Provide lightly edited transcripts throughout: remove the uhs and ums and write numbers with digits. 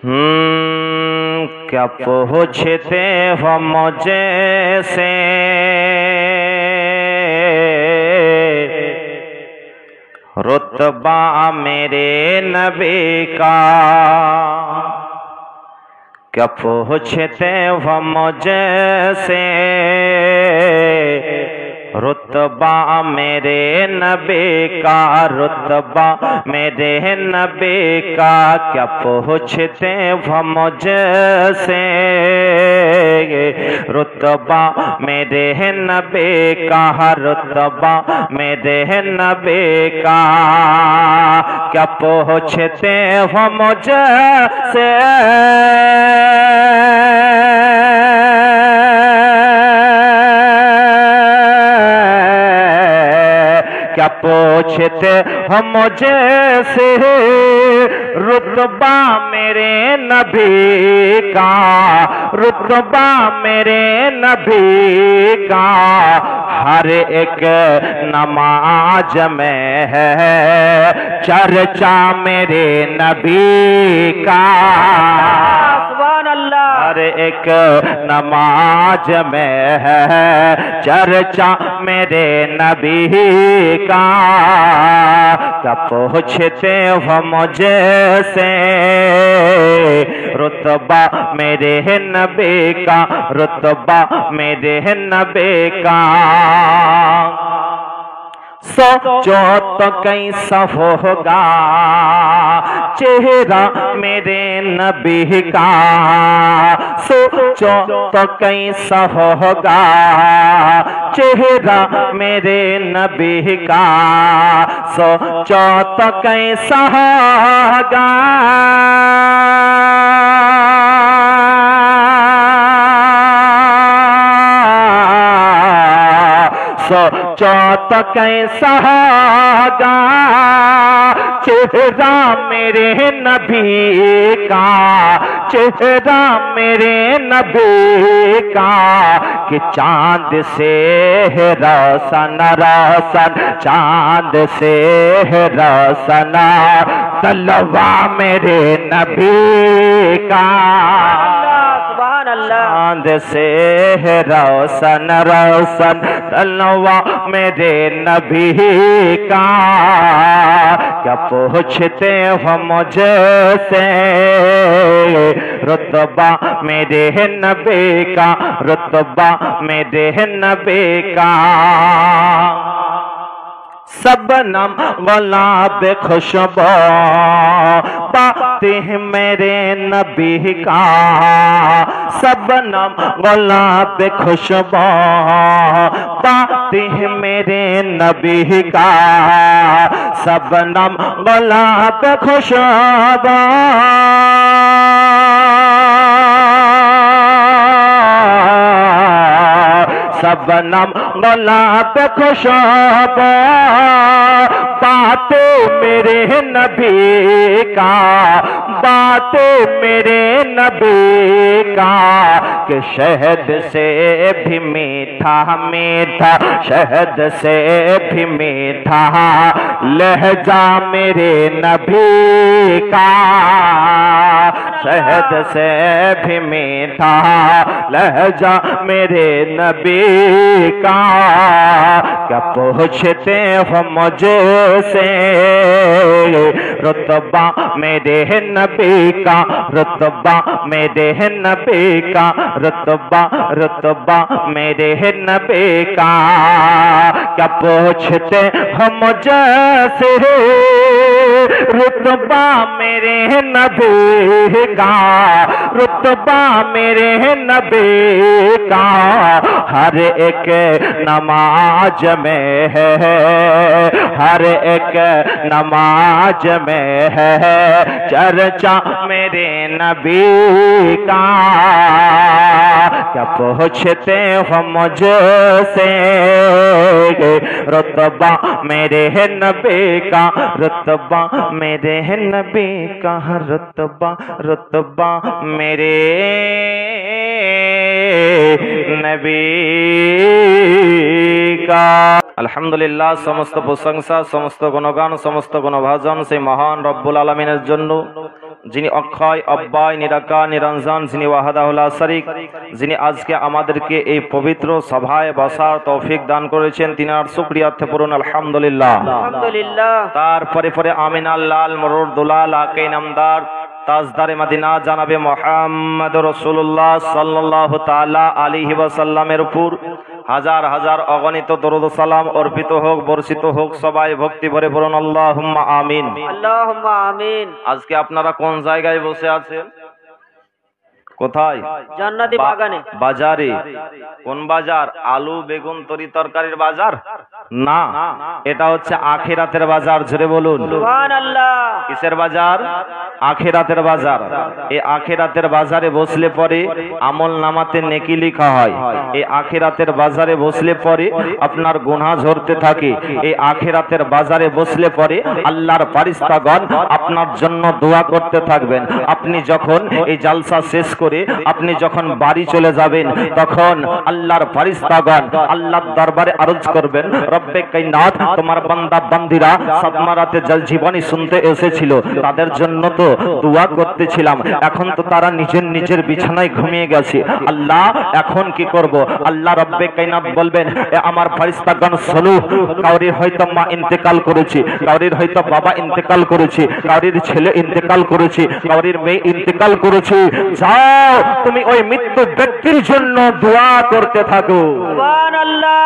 क्या पूछते हो मुझे से रुतबा मेरे नबी का, क्या पूछते हो मुझे से रुतबा मेरे नबी का, रुतबा मेरे नबी का, क्या पूछते हो मुझसे रुतबा मेरे नबी का, रुतबा मेरे नबी का, क्या पूछते हो मुझसे क्या पूछते हो मुझे से रुतबा मेरे नबी का, रुतबा मेरे नबी का, हर एक नमाज में है चर्चा मेरे नबी का, हर एक नमाज में है चर्चा मेरे नबी का, क्या पूछते हो मुझे से रुतबा मेरे नबी का, रुतबा मेरे नबी का, सोचो तो कैसा होगा चेहरा मेरे नबी का, सोचो तो कैसा होगा चेहरा मेरे नबी का, सोचो तो कैसा होगा सोचो तो कैसा होगा चेहरा मेरे नबी का, चेहरा मेरे नबी का, कि चांद से रोशन रोशन, चांद से रोशन तलवा मेरे नबी का, चांद से रोशन रोशन तलवा मेरे नबी का, क्या पूछते हो मुझे से रुतबा मेरे नबी का, रुतबा मेरे नबी का, सबनम गुलाब खुशबू पाते हैं मेरे नबी का, सबनम गुलाब खुशबू पाते हैं मेरे नबी का, सबनम गुलाब खुशबू सबनम गुलाब खुशबू बातें मेरे नबी का, बातें मेरे नबी का, कि शहद से भी मीठा मीठा, शहद से भी मीठा लहजा मेरे नबी का, शहद से भी मीठा लहजा मेरे नबी का, क्या पूछते हो मुझे से रुतबा मेरे नबी का, रुतबा मेरे नबी का, रुतबा रुतबा मेरे नबी का, क्या पूछते हो मुझे से रुतबा मेरे नबी का, रुतबा मेरे नबी का, हर एक नमाज में है, हर एक नमाज में है चर्चा मेरे नबी का, क्या पूछते हो मुझे से रुतबा मेरे नबी का, रुतबा मेरे नबी का, रुतबा रुतबा मेरे नबी का। আলহামদুলিল্লাহ, সমস্ত প্রশংসা, সমস্ত গুণগান, সমস্ত গুণভাজন সেই মহান রব্বুল আলামিনের জন্য, যিনি অক্ষয় অব্যয় নিরাকার নিরঞ্জন, যিনি ওয়াহদাহুল লা শারীক, যিনি আজকে আমাদেরকে এই পবিত্র সভায় বসার তৌফিক দান করেছেন, তিনার শুকরিয়াতে পড়ুন আলহামদুলিল্লাহ। আলহামদুলিল্লাহ। তারপরে পরে আমিন আল্লাহ মরুর দুলাল আকে নামদার তাজদারে মদিনা জানাবে মুহাম্মদ রাসূলুল্লাহ সাল্লাল্লাহু তাআলা আলাইহি ওয়াসাল্লামের উপর হাজার হাজার অগণিত দরুদ ও সালাম অর্পিত হোক, বর্ষিত হোক। সবাই ভক্তি ভরে বলুন আল্লাহুম্মা আমিন। আল্লাহুম্মা আমিন। আজকে আপনারা কোন জায়গায় বসে আছেন? কোথায়? জান্নাতি বাগানে। বাজারে। কোন বাজার? আলু বেগুন তরি তরকারির বাজার না, এটা হচ্ছে আখিরাতের বাজার। জোরে বলুন সুবহানাল্লাহ। কিসের বাজার? আখিরাতের বাজার। এই আখিরাতের বাজারে বসলে পরে আমল নামাতে নেকি লেখা হয়। এই আখিরাতের বাজারে বসলে পরে আপনার গুনাহ ঝরতে থাকে। এই আখিরাতের বাজারে বসলে পরে আল্লাহর ফেরেশতাগণ আপনার জন্য দোয়া করতে থাকবেন। আপনি যখন এই জালসা শেষ করে আপনি যখন বাড়ি চলে যাবেন, তখন আল্লাহর ফেরেশতাগণ আল্লাহর দরবারে আরজ করবেন, রব্বে কায়নাত, তোমার বান্দা বান্দিরা সাতমারাতে জল জীবনী শুনতে এসেছিল, তাদের জন্য তো দোয়া করতেছিলাম, এখন তো তারা নিজের নিজের বিছানায় ঘুমিয়ে গেছে, আল্লাহ এখন কি করব? আল্লাহ রব্বে কায়নাত বলবেন, আমার ফেরেশতাগণ শোনো, কাউরির হয়তো মা ইন্তেকাল করেছে, কাউরির হয়তো বাবা ইন্তেকাল করেছে, কাউরির ছেলে ইন্তেকাল করেছে, কাউরির মেয়ে ইন্তেকাল করেছে, যাও তুমি ওই মৃত্যু ব্যক্তির জন্য দোয়া করতে থাকো। সুবহানাল্লাহ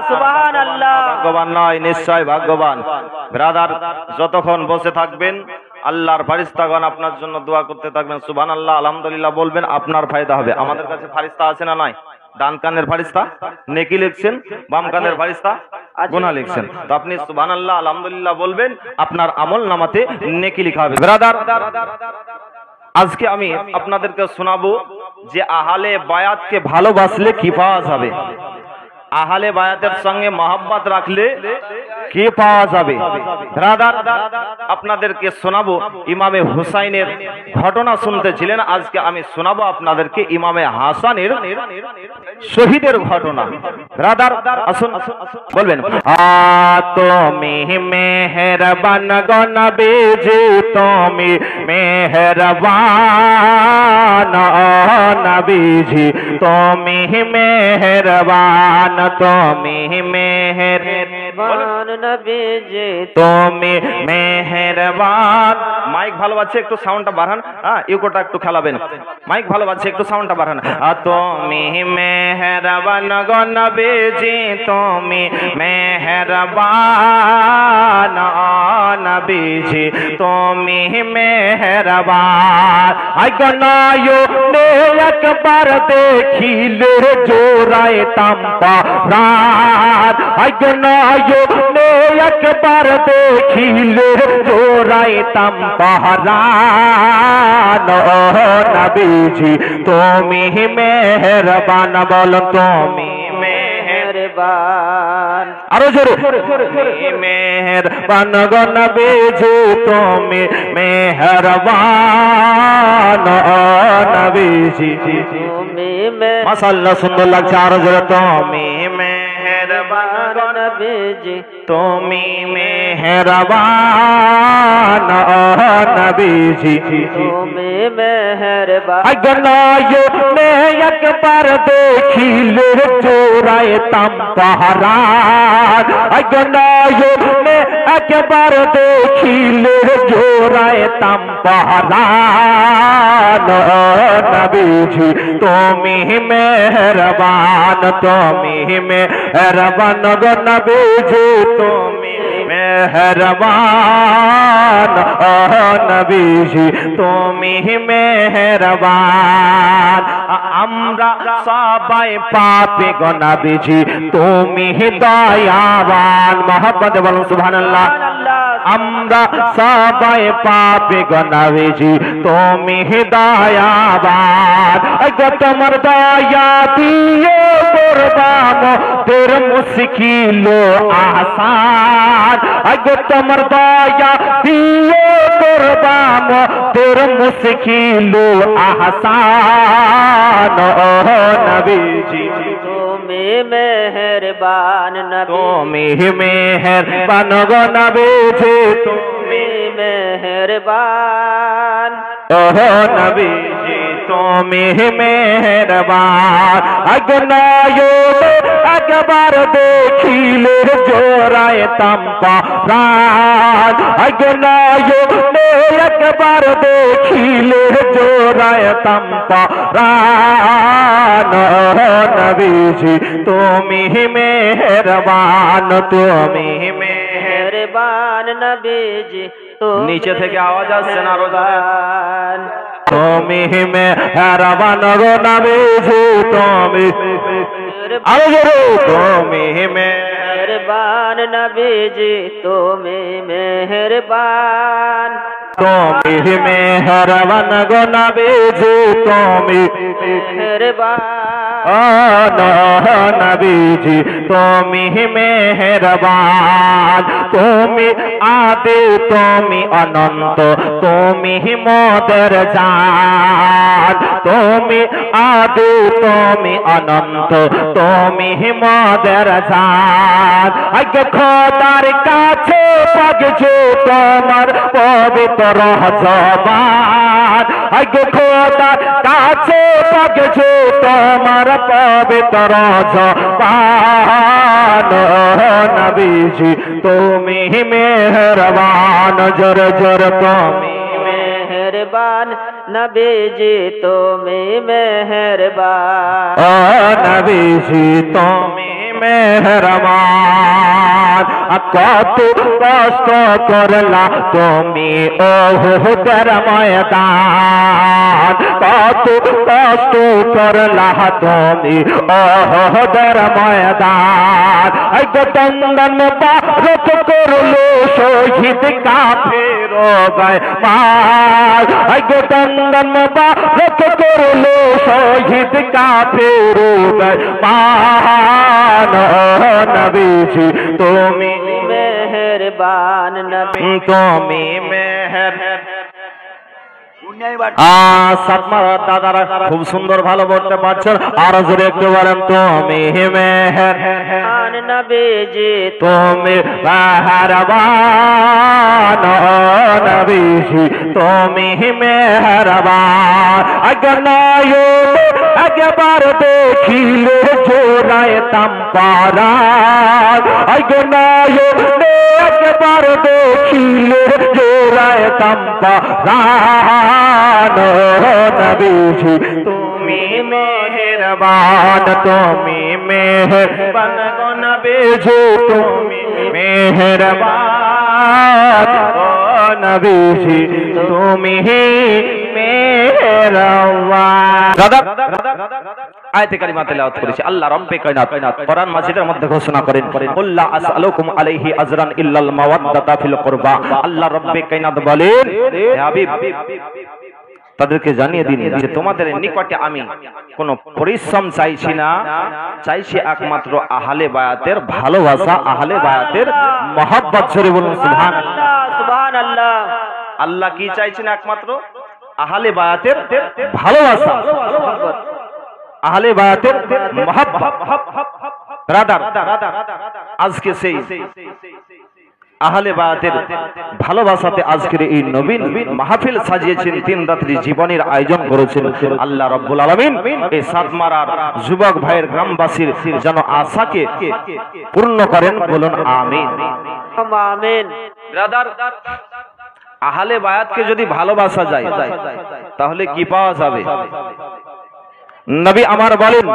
সুবহানাল্লাহ। ভাগ্যবান নয়, নিশ্চয় ভাগ্যবান। ব্রাদার, যতক্ষণ বসে থাকবেন আল্লাহর ফেরেশতাগণ আপনার জন্য দোয়া করতে থাকবেন। সুবহানাল্লাহ আলহামদুলিল্লাহ বলবেন, আপনার ফায়দা হবে। আমাদের কাছে ফেরেশতা আছে না নাই? ডান কানের ফেরেশতা নেকি লিখছেন, বাম কানের ফেরেশতা গুনাহ লিখছেন। তো আপনি সুবহানাল্লাহ আলহামদুলিল্লাহ বলবেন, আপনার আমল নামাতে নেকি লেখা হবে। ব্রাদার, আজকে আমি আপনাদেরকে শোনাবো যে আহলে বায়াতকে ভালোবাসলে কি পাওয়া যাবে, আহলে বায়াতের সঙ্গে মহব্বত রাখলে কি পাওয়া যাবে। ব্রাদার, আপনাদেরকে শোনাবো ইমামে হুসাইনের ঘটনা শুনতেছিলেন, আজকে আমি শোনাবো আপনাদেরকে ইমামে হাসানের শহীদের ঘটনা। ব্রাদার আসুন, বলবেন তুমি মেহেরবান গো নবীজি, তুমি মেহেরবান নবীজি, তুমি মেহেরবান, তুমি মেহেরবান নবীজি, তুমি মেহেরবান। মাইক ভালো বাজছে, একটু সাউন্ডটা বাড়ান। হ্যাঁ, ইউকোটা একটু খেলাবেন। মাইক ভালো বাজছে, একটু সাউন্ডটা বাড়ান। তুমি মেহেরবান গো নবীজি, তুমি মেহেরবান নবীজি, তুমি মেহেরবান। আইগনায়নে একবার দেখিলে জোড়ায় তাম্পা রাত, আইগনায়নে একবার দেখিলে জোড়ায় তাম্পা রাত। নবীজি তুমি মেহেরবান, বল তুমি মেহেরবান। আরো জোরে, মেহেরবান গো নবীজি, তুমি মেহেরবান নবীজি, মাশাআল্লাহ সুন্দর লাগছে। আরো জোরে, তুমি মেহেরবান নবীজি, তুমি মেহেরবান নবীজি, তুমি মেহেরবান। আইগনায়নে একবার দেখিলে জোড়ায় তাম্পা রাত, আইগনায়নে একবার দেখিলে জোড়ায় তাম্পা রাত। নবীজি তুমি মেহেরবান, তুমি মেহেরবান গো নবীজি, তুমি মেহেরবান নবীজি, তুমি মেহেরবান। আমরা সবাই পাপী গো নবীজি, তুমি দয়াবান। মহব্বতে বলুন সুবহানাল্লাহ। আমরা সবাই পাপী গো নবীজি, তুমি দয়াবান। গো তোমার দয়া দিয়ে করবাম তোর মুশকিল আসান, গো তোমার দয়া দিয়ে করবাম তোর মুশকিল আসান। নবীজি তুমি মেহেরবান, তুমি মেহেরবান গো নবীজি, তুমি মেহেরবান ও নবীজি তুমি মেহেরবান আগনায়নে একবার দেখিলে জোড়ায় তাম্পা প্রাণ আগনায়নে একবার দেখিলে জোড়ায় তাম্পা প্রাণ নবীজি তুমি মেহেরবান তুমি মেহেরবান নবীজি নিচে থেকে আওয়াজ আসছে না রোজা মেহেরবান তুমি মেহেরবান গো নবীজি তুমি আরো জোরে তুমি মেহেরবান নবীজি তুমি মেহেরবান তুমি মেহেরবান গো নবীজি তুমি মেহেরবান নবীজি তুমি মেহেরবান তুমি আদি তুমি অনন্ত তুমি মোদের জান তুমি আদি তুমি অনন্ত তুমি মোদের জান আগে খোদার কাছে পাগছে তোমার পবিত্র জবান আগে খোদার কাছে পাগছে তোমার পবিত্র জবান নবীজি তুমি মেহেরবান জোর জোর তুমি মেহেরবান নবীজি তুমি মেহেরবান ও নবীজি তুমি মেহেরবান কত কষ্ট করলা তুমি ওহুদের ময়দান কত কষ্ট করলা তুমি ওহুদের ময়দান এক তন্দন পারত করলো শহীদ কাফের বেঈমান এক তন্দন পারত করলো শহীদ কাফের বেঈমান নবীজি তুমি মেহেরবান নবী তুমি মেহের সাতমার দাদারা খুব সুন্দর ভালো বলতে পারছেন আরো জোরে একটু বলেন তুমি মেহেরবান নবীজি তুমি মেহেরবান নবীজি তুমি মেহেরবান আগনায়নে একবার দেখিলে জোড়ায় তাম্পারা আগনায়নে একবার দেখিলে জোড়ায় তাম্পারা নবীজি তুমি মেহেরবান তুমি মেহেরবান গো নবীজি তুমি মেহেরবান ও নবীজি তুমি মেহেরবান দাদা আয়াতে কারিমা তেলাওয়াত করেছি আল্লাহ রব্বে কায়নাত কোরআন মাজিদের মধ্যে ঘোষণা করেন কুল্লা আসআলুকুম আলাইহি আজরান ইল্লাল মাওয়াদ্দাতা ফিল কুরবা আল্লাহ রব্বে কায়নাত বলেন হে হাবিব তাদেরকে জানিয়ে দিন যে তোমাদের নিকটে আমি কোনো পরিশ্রম চাইছি না চাইছি একমাত্র আহলে বায়াতের ভালোবাসা আহলে বায়াতের মহব্বত জোরে বলুন সুবহানাল্লাহ সুবহানাল্লাহ আল্লাহ কি চাইছেন একমাত্র আহলে বায়াতের ভালোবাসা আহলে বায়াতের মহব্বত রাদার আজকে সেই আহলে বায়াতের ভালোবাসাতে আজকের এই নবীন মাহফিল সাজিয়েছেন তিন রাত্রি জীবনের আয়োজন করেছেন আল্লাহ রাব্বুল আলামিন এই সাতমারার যুবক ভাইয়ের গ্রামবাসীর যেন আশাকে পূর্ণ করেন বলুন আমিন আমিন ব্রাদার আহলে বায়াতকে যদি ভালোবাসা যায় তাহলে কি পাওয়া যাবে নবী আমার বলেন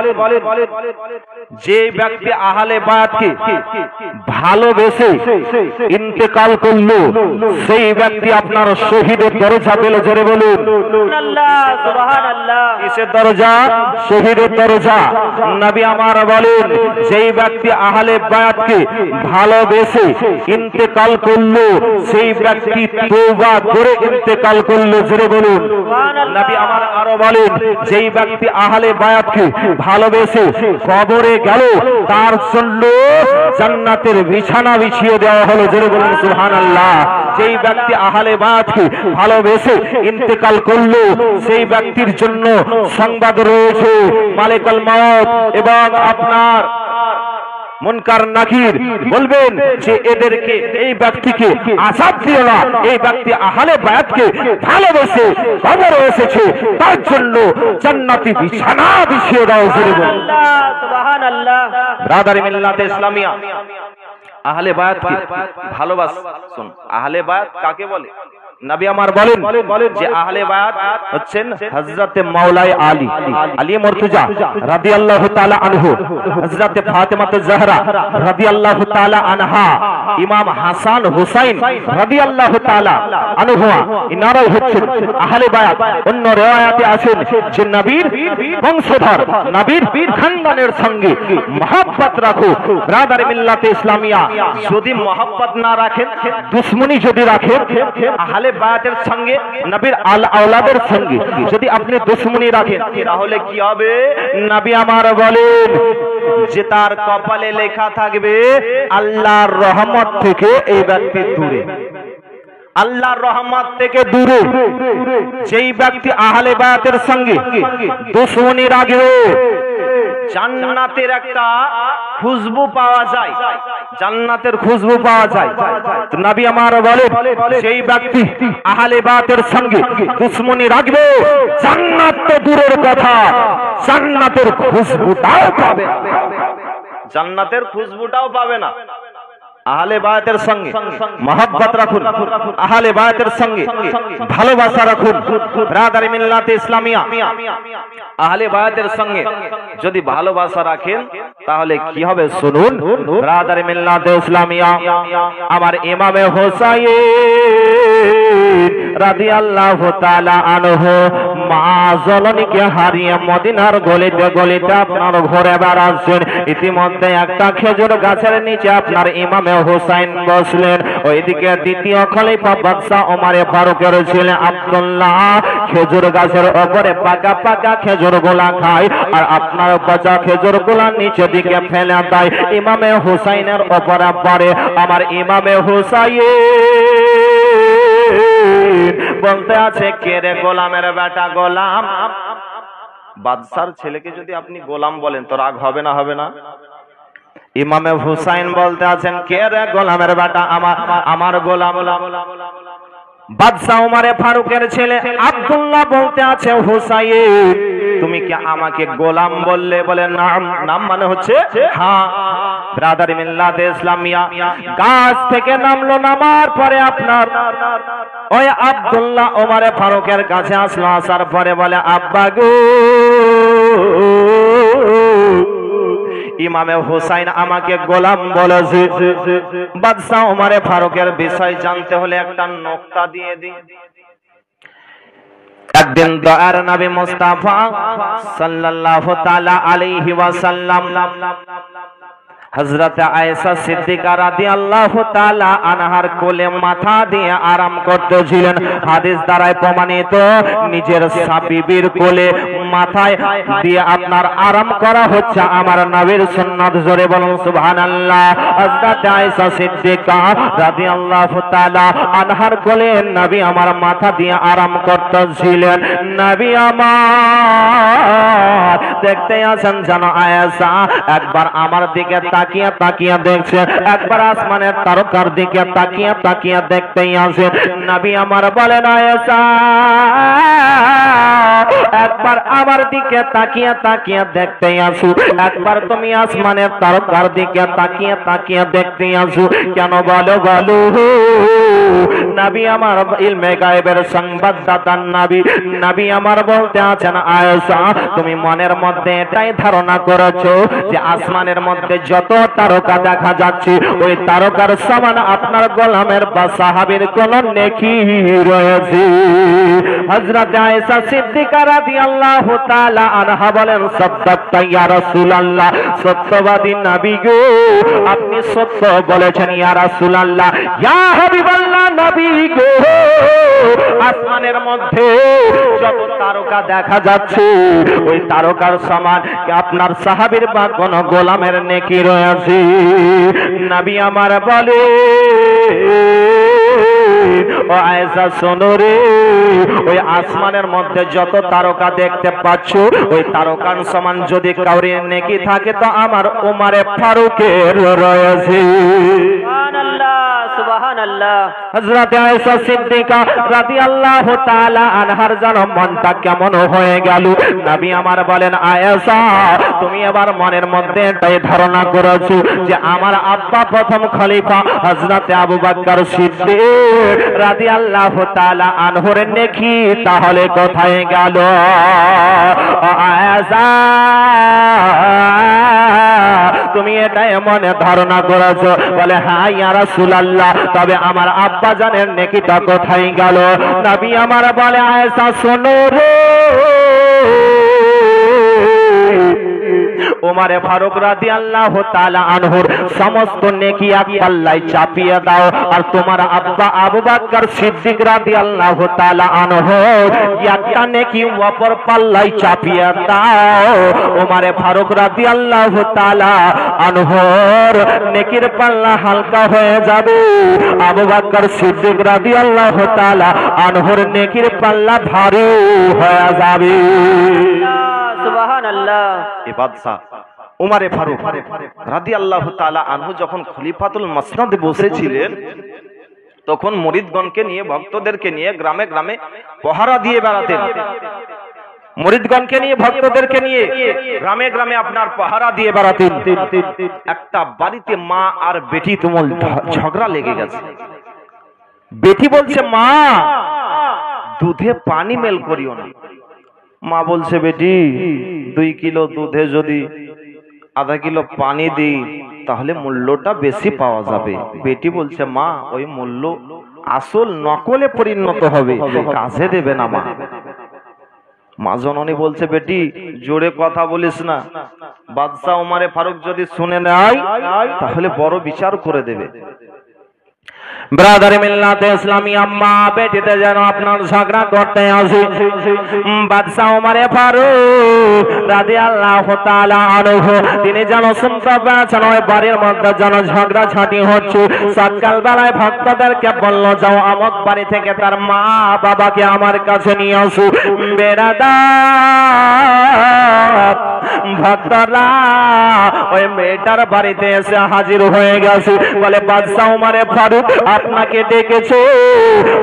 যে ব্যক্তি আহলে বায়াতকে ভালোবেসে ইন্তেকাল করলো সেই ব্যক্তি আপনার শহীদের দরজা পেল জোরে বলুন সুবহানাল্লাহ সুবহানাল্লাহ কিসের দরজা শহীদের দরজা নবী আমার বলেন যেই ব্যক্তি আহলে বায়াতকে ভালোবেসে ইন্তেকাল করলো সেই ব্যক্তি তওবা করে ইন্তেকাল করলো জোরে বলুন নবী আমার আরো বলেন যেই ব্যক্তি আহলে বায়াতকে ভালোবেসে কবরে গেল তার জন্য জান্নাতের বিছানা বিছিয়ে দেওয়া হলো জোরে বলুন সুবহানাল্লাহ যেই ব্যক্তি আহলে বায়াতকে ভালোবেসে ইন্তেকাল করলো সেই ব্যক্তির জন্য সংবাদ রয়েছে মালিকুল মউত এবং আপনার মুনকার নাকির বলবেন যে এদেরকে, এই ব্যক্তিকে আযাব দিও না, এই ব্যক্তি আহলে বায়াতকে ভালোবেসে কবরে এসেছে, তার জন্য জান্নাতি বিছানা বিছিয়ে দাও। সুবহানাল্লাহ। ব্রাদার মিল্লাতে ইসলামিয়া, আহলে বায়াতকে ভালোবাসুন। আহলে বায়াত কাকে বলে? নবী আমার বলেন যে আহলে বায়াত হচ্ছেন হযরতে মাওলাই আলী মুর্তজা রাদিয়াল্লাহু তাআলা আনহু, হযরতে ফাতেমা জাহরা রাদিয়াল্লাহু তাআলা আনহা, ইমাম হাসান হুসাইন রাদিয়াল্লাহু তাআলা আনহু, ইনারাই হচ্ছেন আহলে বায়াত। অন্য riwayate আছেন যে নবীর বংশধর, নবীর খানদানের সঙ্গে মহব্বত রাখো। ব্রাদার মিল্লাতে ইসলামিয়া, যদি মহব্বত না রাখেন, দুশমনি যদি রাখেন, আহলে বায়াতের সঙ্গে, নবীর আওলাদের সঙ্গে যদি আপনি দুশমনি রাখেন, তাহলে কি হবে? নবী আমার বলেন যে তার কপালে লেখা থাকবে আল্লাহর রহমত থেকে এই ব্যক্তি দূরে, আল্লাহর রহমত থেকে দূরে। যেই ব্যক্তি আহলে বায়াতের সঙ্গে দুশমনি রাখবে, জান্নাতের একটা খুশবু পাওয়া যায়, জান্নাতের খুশবু পাওয়া যায়। তো নবী আমার বলেন সেই ব্যক্তি আহলে বায়াতের সঙ্গে দুশমনি রাখবে, জান্নাত তো দূরের কথা, জান্নাতের খুশবুটাও পাবে না, জান্নাতের খুশবুটাও পাবে না। আহলে বায়াতের সঙ্গে মহব্বত রাখুন, আহলে বায়াতের সঙ্গে ভালোবাসা রাখুন। ব্রাদার মিল্লাতে ইসলামিয়া, আহলে বায়াতের সঙ্গে যদি ভালোবাসা রাখেন তাহলে কি হবে শুনুন। ব্রাদার মিল্লাতে ইসলামিয়া, আমার ইমামে হোসাইন রাদিয়াল্লাহু তাআলা আনহু মা জননীকে হারিয়ে মদিনার গলিতে গলিতে আপনার ঘুরে বেড়াচ্ছেন। ইতিমধ্যে একটা খেজুর গাছের নিচে আপনার ইমামে হুসাইন বসলেন। ওইদিকে দ্বিতীয় খলিফা বাদশা ওমরে ফারুকের ছেলে আব্দুল্লাহ খেজুর গাছের উপরে পাকা পাকা খেজুর গোলা খায়, আর আপনার পচা খেজুর গোলা নিচে দিকে ফেলে দেয়, ইমামে হুসাইনের উপরে পড়ে। আমার ইমামে হুসাইন বলতে আছে, কে রে গোলামের বেটা গোলাম? বাদশার ছেলেকে যদি আপনি গোলাম বলেন তো রাগ হবে না? হবে না? ইমামে হুসাইন বলতে আছেন, কে রে গোলামের বেটা? আমার গোলাম। বাদশা ওমরে ফারুকের ছেলে আব্দুল্লাহ বলতে আছে, হুসাইন তুমি কি আমাকে গোলাম বললে? বলে নাম। নাম মানে হচ্ছে হ্যাঁ। ব্রাদার মিল্লাতে ইসলামিয়া, গাছ থেকে নামলো, নামার পরে আপনার ওই আব্দুল্লাহ ওমরে ফারুকের কাছে আসলো। আসার পরে বলে, আব্বা গো, ইমামে হুসাইন আমাকে গোলাম বলেছে। বাদশা ওমরে ফারুকের বিষয় জানতে হলে একটা নোকতা দিয়ে দিই। একদিন দয়ার নবী মুস্তাফা সাল্লাল্লাহু তাআলা আলাইহি ওয়াসাল্লাম হযরত আয়েশা সিদ্দিকা রাদিয়াল্লাহু তাআলা আনহার কোলে মাথা দিয়ে আরাম করতেছিলেন। হাদিস দ্বারা প্রমাণিত, নিজের বিবির কোলে মাথায় দিয়ে আপনার আরাম করা হচ্ছে আমার নবীর সুন্নাত। জোরে বলুন সুবহানাল্লাহ। হযরত আয়েশা সিদ্দিকা রাদিয়াল্লাহু তাআলা আনহার কোলে নবী আমার মাথা দিয়ে আরাম করতেছিলেন। নবী আমার দেখতে আছেন যেন আয়েশা একবার আমার দিকে তাকিয়ে তাকিয়ে দেখছে, একবার আসমানের তারকার দিকে তাকিয়ে তাকিয়ে দেখতেই আছে। নবী আমার বলেন, আয়েশা একবার আমার দিকে তাকিয়ে তাকিয়ে দেখতেই আসো, একবার তুমি আসমানের তারকার দিকে তাকিয়ে তাকিয়ে দেখতেই আসো। কেন বলো বলো? নবী আমার ইলমে গায়েবের সংবাদদাতা নবী, নবী আমার বলতে আছেন, আয়েশা তুমি মনের মধ্যে এটাই ধারণা করেছো যে আসমানের মধ্যে যত তারকা দেখা যাচ্ছে ওই তারকার সমান আপনার গোলামের বা সাহাবীর কোন নেকি রয়েছে? হযরত আয়েশা সিদ্দিকা রাদিয়াল্লাহু তাআলা আনহা বলেন, সাদাক্তা ইয়া রাসূলুল্লাহ, সত্যবাদী নবী গো, আপনি সত্য বলেছেন ইয়া রাসূলুল্লাহ। ইয়া হাবিবাল্লাহ নবী গো, আসমানের মধ্যে যত তারকা দেখা যাচ্ছে ওই তারকার সমান আপনার সাহাবীর বা কোন গোলামের নেকি রয়েছে? নবী আমার বলে, ও আয়েশা শোনো রে, ওই আসমানের মধ্যে যত তারকা দেখতে পাচ্ছ, ওই তারকার সমান যদি কাউরি নেকি থাকে তো আমার উমারে ফারুকের রয়েছে। সুবহানাল্লাহ সুবহানাল্লাহ। হযরত আয়েশা সিদ্দিকা রাদিয়াল্লাহু তাআলা আনহার যেন মনটা কেমন হয়ে গেল। নবী আমার বলেন, আয়েশা তুমি এবার মনের মধ্যে এটাই ধারণা করেছো যে আমার আব্বা প্রথম খলিফা হযরত আবু বকর সিদ্দিক রাদিয়াল্লাহু তাআলা আনহুর নেকি তাহলে কোথায় গেল? আয়েশা তুমি এটাই মনে ধারণা করেছো? বলে হ্যাঁ ইয়া রাসূলুল্লাহ, তবে আমার আব্বা জানের নেকিটা কোথায় গেল? নবী আমার বলে, আয়েশা শোনো রে, উমারে ফারুক রাদিয়াল্লাহু তাআলা আনহুর সমস্ত নেকি এক পাল্লায় চাপিয়ে দাও, আর তোমার আব্বা আবু বকর সিদ্দিক রাদিয়াল্লাহু তাআলা আনহুর একটা নেকি অপর পাল্লায় চাপিয়ে দাও। উমারে ফারুক রাদিয়াল্লাহু তাআলা আনহুর নেকির পাল্লা হালকা হয়ে যাবে, আবু বকর সিদ্দিক রাদিয়াল্লাহু তাআলা আনহুর নেকির পাল্লা ভারী হয়ে যাবে। সুবহানাল্লাহ। এ বাদশা উমারে ফারুক রাদিয়াল্লাহু তাআলা আনহু যখন খলিফাতুল মসনদে বসেছিলেন, তখন মুরিদগণকে নিয়ে, ভক্তদেরকে নিয়ে গ্রামে গ্রামে পহারা দিয়ে বেড়াতেন। মুরিদগণকে নিয়ে, ভক্তদেরকে নিয়ে গ্রামে গ্রামে আপনার পাহারা দিয়ে বেড়াতেন। একটা বাড়িতে মা আর বেটি তুমুল ঝগড়া লেগে গেছে। বেটি বলছে, মা দুধে পানি মেল করিও না। মা বলছে, বেটি 2 কিলো দুধে যদি আধা কিলো পানি দিই তাহলে মূল্যটা বেশি পাওয়া যাবে। বেটি বলছে, মা ওই মূল্য আসল নকলে পরিণত হবে, কাজে দেবে না মা। মা জননী বলছে, বেটি জোরে কথা বলিস না, বাদশা উমারে ফারুক যদি শুনে নেয় তাহলে বড় বিচার করে দেবে। ব্রাদার মিল্লাতে ইসলামী আম্মা বেটিতে যেন আপনার ঝগড়া করতে আসে। বাদশা উমারে ফারুক রাদিয়াল্লাহু তাআলা আনহু তিনি যেন শুনতে পেয়েছেন ওই বাড়ির মধ্যে যেন ঝগড়া ঝাঁটি হচ্ছে। সকাল বেলায় ভক্তদেরকে বলল, যাও আমক বাড়ি থেকে তার মা বাবাকে আমার কাছে নিয়ে আসো। বেরাদার ভক্তরা ওই মেয়েটার বাড়িতে এসে হাজির হয়ে গেছে। বলে, বাদশা উমারে ফারুক আপনাকে ডেকেছে,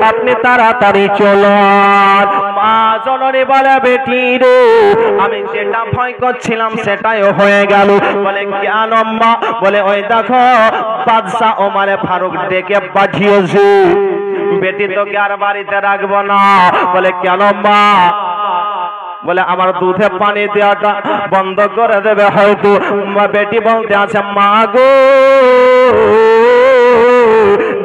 আপনি তাড়াতাড়ি চলুন। মা জননী বলে, বেটি রে আমি যেটা ভয় করছিলাম সেটাই হয়ে গেল। বলে, কেন মা? বলে, ওই দেখো বাদশা উমারে ফারুক ডেকে পাঠিয়েছে, বেটি তোকে আর বাড়িতে রাখবো না। বলে, কেন মা? বলে, আমার দুধে পানি দেওয়াটা বন্ধ করে দেবে হয়তো। বেটি বলতে আছে, মা গো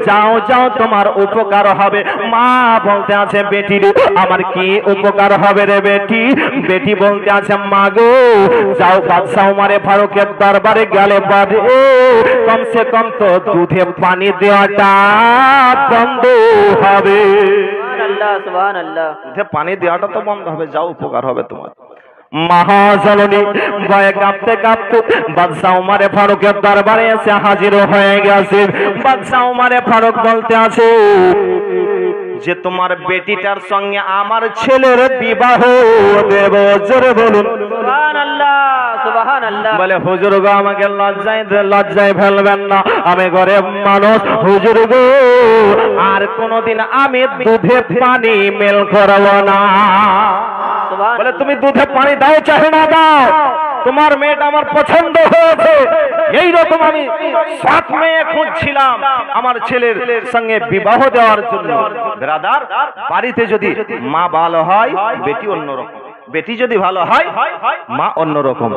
যাও যাও তোমার উপকার হবে। মা বলতে আছে, বেটি রে আমার কি উপকার হবে রে বেটি? বেটি বলতে আছে, মা গো যাও বাদশা উমারে ফারুকের দরবারে গেলে পারে কমসে কম তো দুধে পানি দেওয়াটা বন্ধ হবে। সুবহানাল্লাহ সুবহানাল্লাহ। দুধে পানি দেওয়াটা তো বন্ধ হবে, যাও উপকার হবে তোমার। মহাজননী ভয়ে কাঁপতে কাঁপতে বাদশা উমারে ফারুকের দরবারে এসে হাজির হয়ে গেছে। বাদশা উমারে ফারুক বলতে আছে যে তোমার বেটিটার সঙ্গে আমার ছেলের বিবাহ দেব। জোরে বলুন সুবহানাল্লাহ সুবহানাল্লাহ। বলে, হুজুর গো আমাকে লজ্জায় ফেলবেন না, আমি গরিব মানুষ। হুজুর গো আর কোনদিন আমি দুধে পানি মেল করব না। বলে, তুমি দুধে পানি দাও চাহে না দাও, তোমার মেয়েটা আমার পছন্দ হয়েছে। এইরকম আমি 7 মেয়ে খুঁজছিলাম আমার ছেলের সঙ্গে বিবাহ দেওয়ার জন্য। ব্রাদার বাড়িতে যদি মা ভালো হয় বেটি অন্যরকম, বেটি যদি ভালো হয় মা অন্যরকম।